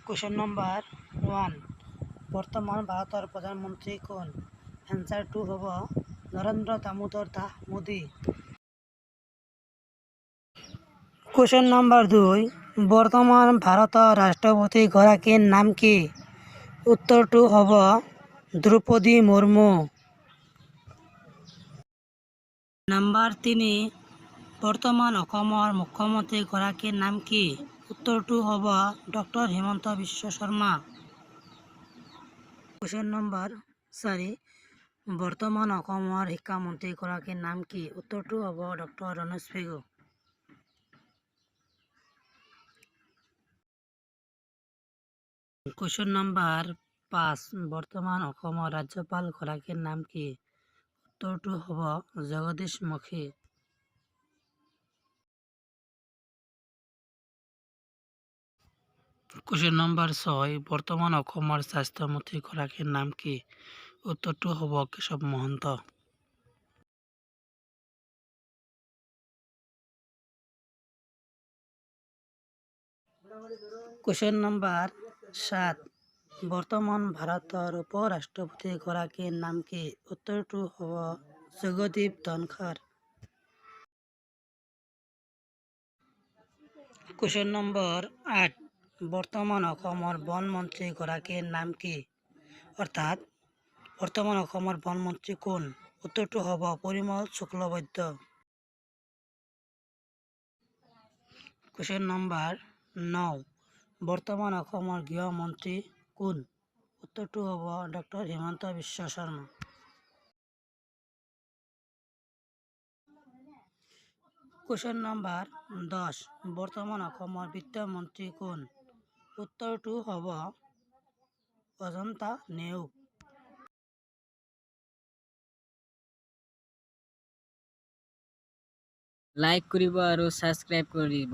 Question number 1. বর্তমান ভারতের প্রধানমন্ত্রী কোন? অ্যান্সার 2 হব নরেন্দ্র দামোদর দাস মোদি। Question number 2. বর্তমান ভারতের রাষ্ট্রপতি গৰাকীৰ নাম কি? উত্তৰটো হব দ্ৰৌপদী মুৰ্মু। নাম্বাৰ 3. বৰ্তমান অসমৰ মুখ্যমন্ত্ৰী গৰাকীৰ নাম কি? উত্তৰটো হ'ব doctor Himanta Biswa Sarma. Question number 4. বৰ্তমান অসমৰ শিক্ষামন্ত্ৰী গৰাকীৰ নাম কি? উত্তৰটো হ'ব doctor Ramesh Pegu. Question number 5. বৰ্তমান অসমৰ ৰাজ্যপাল গৰাকীৰ নাম কি? উত্তৰটো হ'ব জগদীশ মুখী। Question number 6. বৰ্তমান অসমৰ স্বাস্থ্যমন্ত্ৰী গৰাকীৰ নাম কি? উত্তৰটো হ'ব কেশৱ মহন্ত। Question number 7. বৰ্তমান ভাৰতৰ উপ-ৰাষ্ট্ৰপতি গৰাকীৰ নাম কি? উত্তৰটো হ'ব জগদীপ ধনখড়। Question number 8. বৰ্তমান অসমৰ বন মন্ত্ৰী গৰাকীৰ নাম কি? অৰ্থাৎ বৰ্তমান অসমৰ বন মন্ত্ৰী কোন? উত্তৰটো হ'ব পৰিমল শুক্লবৈদ্য। Question number 9. বৰ্তমান অসমৰ গৃহমন্ত্ৰী কোন? উত্তৰটো হ'ব doctor Himanta Biswa Sarma. Question number 10. বৰ্তমান অসমৰ বিত্তমন্ত্ৰী কোন? উত্তৰটো হ'ব অজন্তা নেওগ। লাইক কৰিব আৰু ছাবস্ক্ৰাইব কৰিব।